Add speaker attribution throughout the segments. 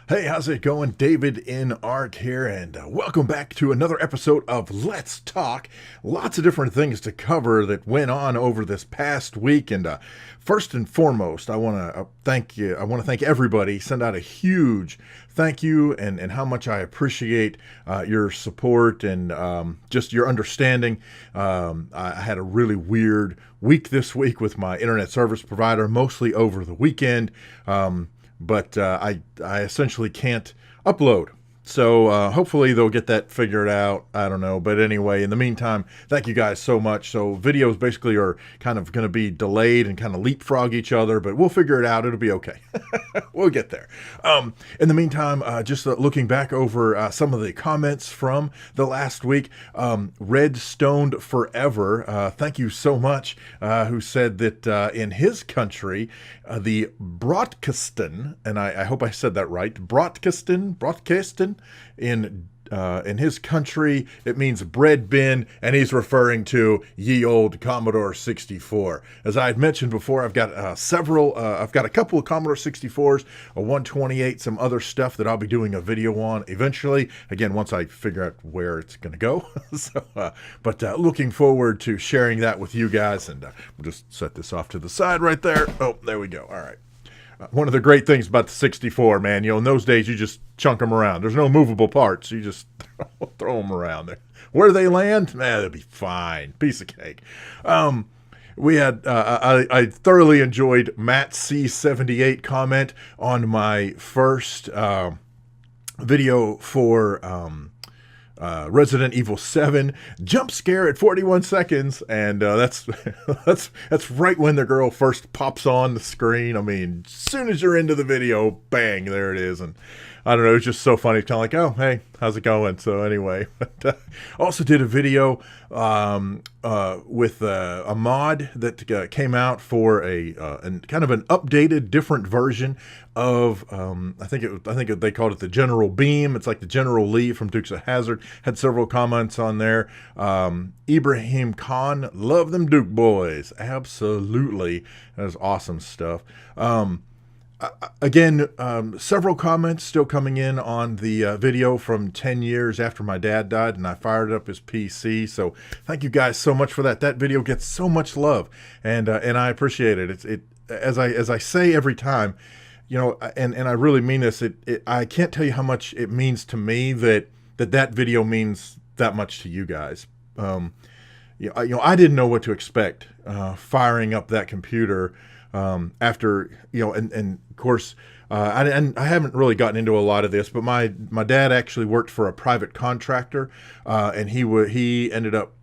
Speaker 1: Hey, how's it going? David in Ark here, and welcome back to another episode of Let's Talk. Lots of different things to cover that went on over this past week, and first and foremost, I want to thank you. I want to thank everybody. Send out a huge thank you, and how much I appreciate your support and just your understanding. I had a really weird week this week with my internet service provider, mostly over the weekend. But I essentially can't upload. So hopefully they'll get that figured out. I don't know. But anyway, in the meantime, thank you guys so much. So videos basically are kind of going to be delayed and kind of leapfrog each other, but we'll figure it out. It'll be okay. We'll get there. In the meantime, just looking back over some of the comments from the last week, Redstoned Forever, thank you so much, who said that in his country, the Broadcastin, and I hope I said that right, Broadcastin, in his country, it means bread bin, and he's referring to ye old Commodore 64. As I had mentioned before, I've got I've got a couple of Commodore 64s, a 128, some other stuff that I'll be doing a video on eventually. Again, once I figure out where it's going to go. But looking forward to sharing that with you guys, and we'll just set this off to the side right there. Oh, there we go. All right. One of the great things about the 64, man, in those days, you just chunk them around. There's no movable parts. You just throw them around there. Where they land, they'll be fine. Piece of cake. We had, I thoroughly enjoyed Matt C78 comment on my first video for Resident Evil 7 jump scare at 41 seconds, and that's right when the girl first pops on the screen. I mean, as soon as you're into the video, bang, there it is. And I don't know, it's just so funny. It's kind of like, oh, hey, how's it going? So anyway, also did a video with a mod that came out for a kind of an updated, different version of I think they called it the General Beam. It's like the General Lee from Dukes of Hazzard. Had several comments on there. Ibrahim Khan, love them Duke boys. Absolutely, that was awesome stuff. Again, several comments still coming in on the video from 10 years after my dad died, and I fired up his PC. So thank you guys so much for that. That video gets so much love, and I appreciate it. It as I say every time, and I really mean this. I can't tell you how much it means to me that video means that much to you guys. I didn't know what to expect firing up that computer. After, and of course, I haven't really gotten into a lot of this, but my dad actually worked for a private contractor, and he ended up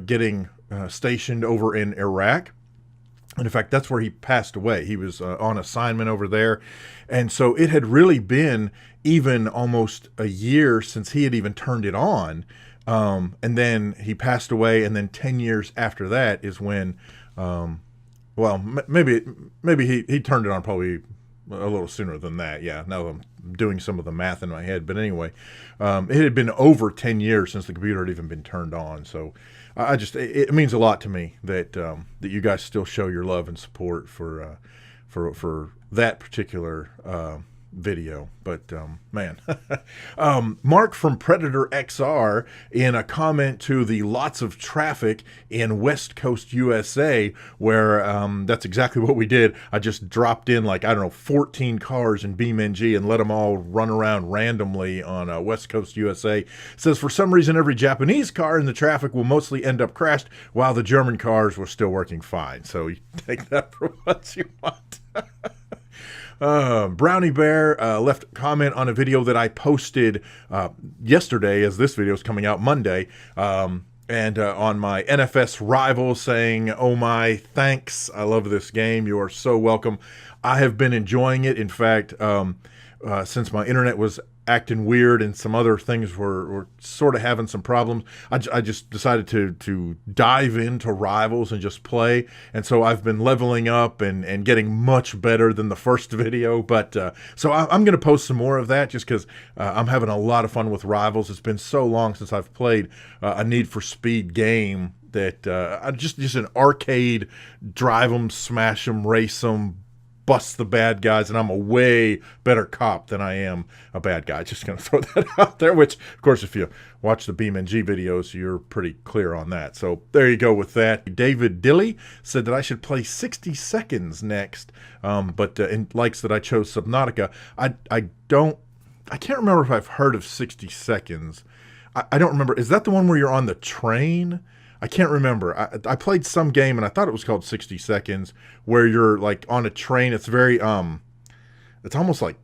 Speaker 1: getting stationed over in Iraq. And in fact, that's where he passed away. He was on assignment over there. And so it had really been even almost a year since he had even turned it on. And then he passed away. And then 10 years after that is when, well, maybe he turned it on probably a little sooner than that. Yeah, now I'm doing some of the math in my head. But anyway, it had been over 10 years since the computer had even been turned on. So it means a lot to me that that you guys still show your love and support for that particular video. But man, Mark from Predator XR, in a comment to the lots of traffic in West Coast USA, where that's exactly what we did. I just dropped in 14 cars in BeamNG and let them all run around randomly on West Coast USA. It says, for some reason, every Japanese car in the traffic will mostly end up crashed, while the German cars were still working fine. So you take that for what you want. Brownie Bear left a comment on a video that I posted yesterday, as this video is coming out Monday, and on my NFS Rivals, saying, oh my, thanks, I love this game, you are so welcome. I have been enjoying it. In fact, since my internet was acting weird and some other things were sort of having some problems, I just decided to dive into Rivals and just play. And so I've been leveling up and getting much better than the first video. But so I'm going to post some more of that, just because I'm having a lot of fun with Rivals. It's been so long since I've played a Need for Speed game that just an arcade, drive 'em, smash 'em, race 'em, bust the bad guys, and I'm a way better cop than I am a bad guy. Just going to throw that out there, which, of course, if you watch the BeamNG videos, you're pretty clear on that. So there you go with that. David Dilly said that I should play 60 Seconds next, but likes that I chose Subnautica. I can't remember if I've heard of 60 Seconds. I don't remember. Is that the one where you're on the train? I can't remember. I played some game, and I thought it was called 60 Seconds, where you're like on a train. It's very, it's almost like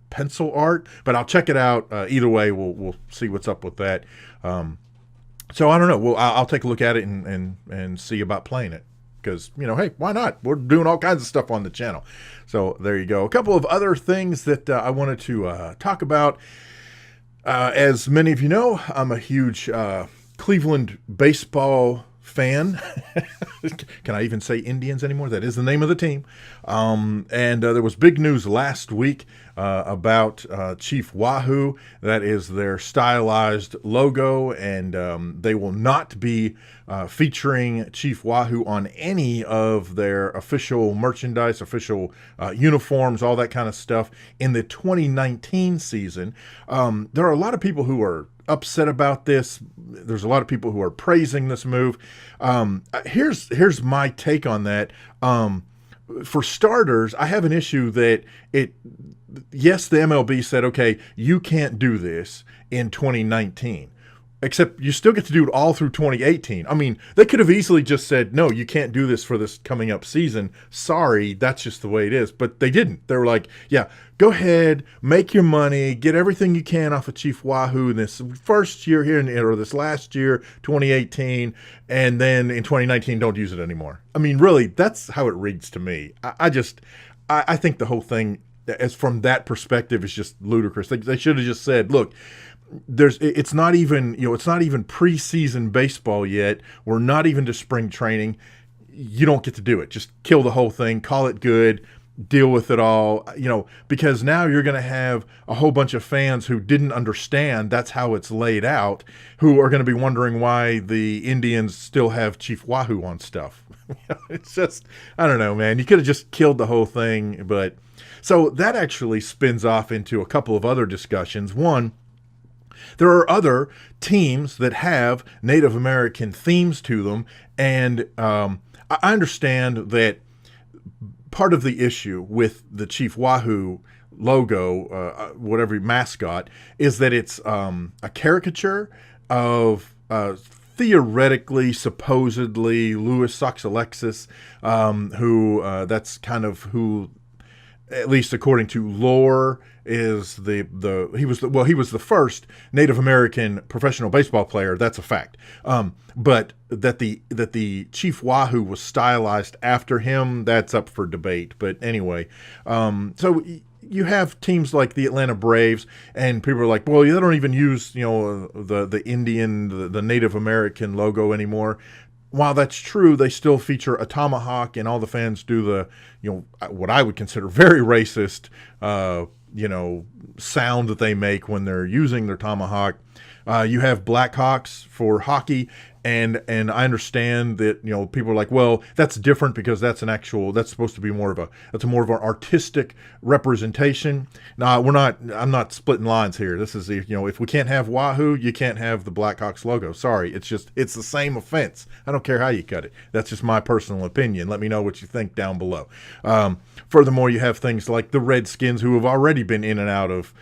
Speaker 1: pencil art, but I'll check it out. Either way, we'll see what's up with that. So I don't know. Well, I'll take a look at it and see about playing it. Because, hey, why not? We're doing all kinds of stuff on the channel. So there you go. A couple of other things that I wanted to talk about. As many of you know, I'm a huge Cleveland baseball fan. Can I even say Indians anymore? That is the name of the team. And there was big news last week about Chief Wahoo. That is their stylized logo, and they will not be featuring Chief Wahoo on any of their official merchandise, official uniforms, all that kind of stuff in the 2019 season. There are a lot of people who are upset about this. There's a lot of people who are praising this move. Here's my take on that. For starters, I have an issue that yes, the MLB said, okay, you can't do this in 2019. Except you still get to do it all through 2018. I mean, they could have easily just said, no, you can't do this for this coming up season. Sorry, that's just the way it is. But they didn't. They were like, yeah, go ahead, make your money, get everything you can off of Chief Wahoo in this first year here, or this last year, 2018, and then in 2019, don't use it anymore. I mean, really, that's how it reads to me. I think the whole thing, as from that perspective, is just ludicrous. They should have just said, look, it's not even preseason baseball yet. We're not even to spring training. You don't get to do it. Just kill the whole thing, call it good, deal with it all, because now you're going to have a whole bunch of fans who didn't understand that's how it's laid out, who are going to be wondering why the Indians still have Chief Wahoo on stuff. It's just, I don't know, man. You could have just killed the whole thing. But so that actually spins off into a couple of other discussions. One, there are other teams that have Native American themes to them, and I understand that part of the issue with the Chief Wahoo logo, whatever mascot, is that it's a caricature of theoretically, supposedly, Louis Sox-Alexis, who that's kind of who, at least according to lore, is he was the first Native American professional baseball player. That's a fact. But that the Chief Wahoo was stylized after him, that's up for debate. But anyway, so you have teams like the Atlanta Braves, and people are like, well, they don't even use the Indian, the Native American logo anymore. While that's true, they still feature a tomahawk, and all the fans do the, what I would consider very racist, sound that they make when they're using their tomahawk. You have Blackhawks for hockey, and I understand that people are like, well, that's different because that's supposed to be more of an artistic representation. No, I'm not splitting lines here. This is if we can't have Wahoo, you can't have the Blackhawks logo. Sorry, it's the same offense. I don't care how you cut it. That's just my personal opinion. Let me know what you think down below. Furthermore, you have things like the Redskins, who have already been in and out of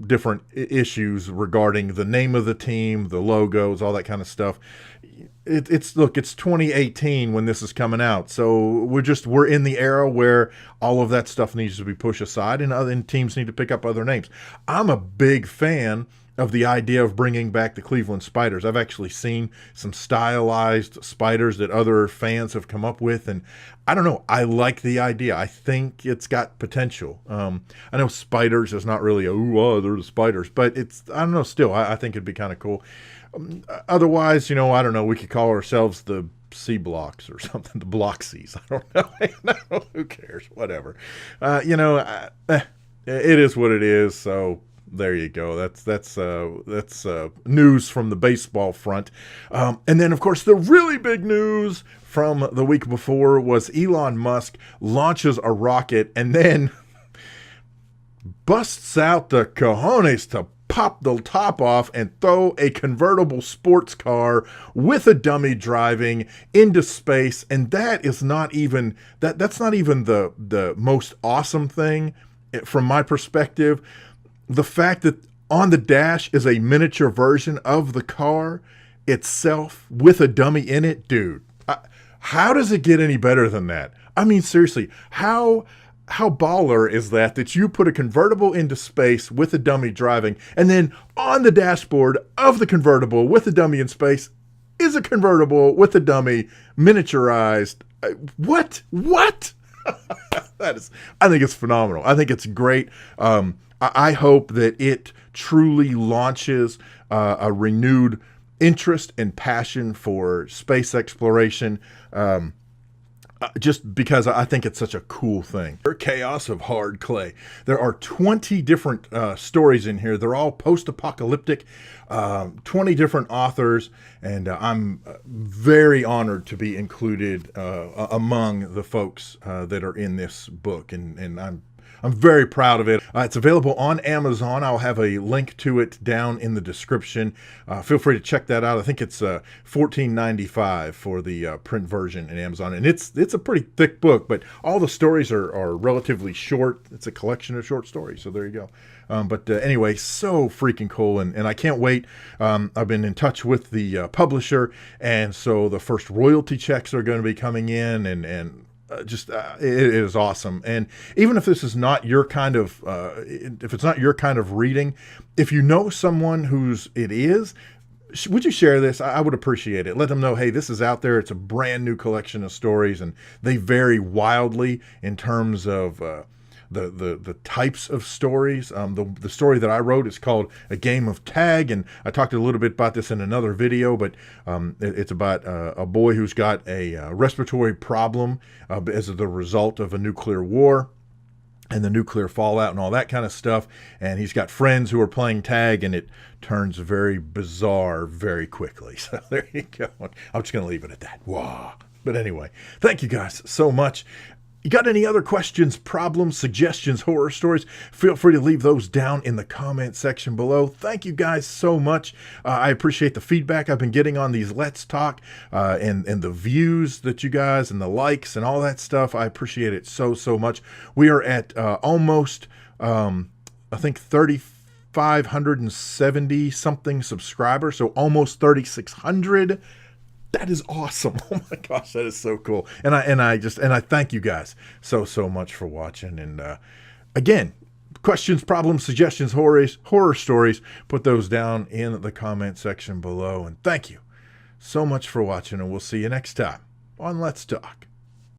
Speaker 1: different issues regarding the name of the team, the logos, all that kind of stuff. It's 2018 when this is coming out, so we're in the era where all of that stuff needs to be pushed aside, and teams need to pick up other names. I'm a big fan of the idea of bringing back the Cleveland Spiders. I've actually seen some stylized spiders that other fans have come up with, and I don't know, I like the idea. I think it's got potential. I know spiders is not really they're the spiders, but I don't know, still, I think it'd be kind of cool. Otherwise, I don't know, we could call ourselves the C blocks or something, the Bloxies. I don't know. Who cares? Whatever. It is what it is, so there you go. That's news from the baseball front. And then, of course, the really big news from the week before was Elon Musk launches a rocket and then busts out the cojones to pop the top off and throw a convertible sports car with a dummy driving into space. And that is not even that's not even the most awesome thing from my perspective. The fact that on the dash is a miniature version of the car itself with a dummy in it, dude. How does it get any better than that? I mean, seriously, how baller is that you put a convertible into space with a dummy driving, and then on the dashboard of the convertible with the dummy in space is a convertible with a dummy miniaturized. What? I think it's phenomenal. I think it's great. I hope that it truly launches a renewed interest and passion for space exploration. Just because I think it's such a cool thing. Chaos of Hard Clay. There are 20 different stories in here. They're all post-apocalyptic, 20 different authors, and I'm very honored to be included among the folks that are in this book, and I'm very proud of it. It's available on Amazon. I'll have a link to it down in the description. Feel free to check that out. I think it's $14.95 for the print version in Amazon. And it's a pretty thick book, but all the stories are relatively short. It's a collection of short stories, so there you go. But anyway, so freaking cool, and I can't wait. I've been in touch with the publisher, and so the first royalty checks are going to be coming in, and it is awesome. And even if this is not your kind of if it's not your kind of reading, if you know someone whose it is, would you share this? I would appreciate it. Let them know, hey, this is out there. It's a brand new collection of stories, and they vary wildly in terms of the types of stories. The story that I wrote is called A Game of Tag, and I talked a little bit about this in another video, but it's about a boy who's got a respiratory problem as the result of a nuclear war and the nuclear fallout and all that kind of stuff. And he's got friends who are playing tag, and it turns very bizarre very quickly. So there you go. I'm just going to leave it at that. Wow. But anyway, thank you guys so much. You got any other questions, problems, suggestions, horror stories? Feel free to leave those down in the comment section below. Thank you guys so much. I appreciate the feedback I've been getting on these Let's Talk and the views that you guys and the likes and all that stuff. I appreciate it so much. We are at almost, I think, 3,570 something subscribers, so almost 3,600. That is awesome. Oh my gosh, that is so cool. And I thank you guys so much for watching. And again, questions, problems, suggestions, horror stories, put those down in the comment section below. And thank you so much for watching, and we'll see you next time on Let's Talk.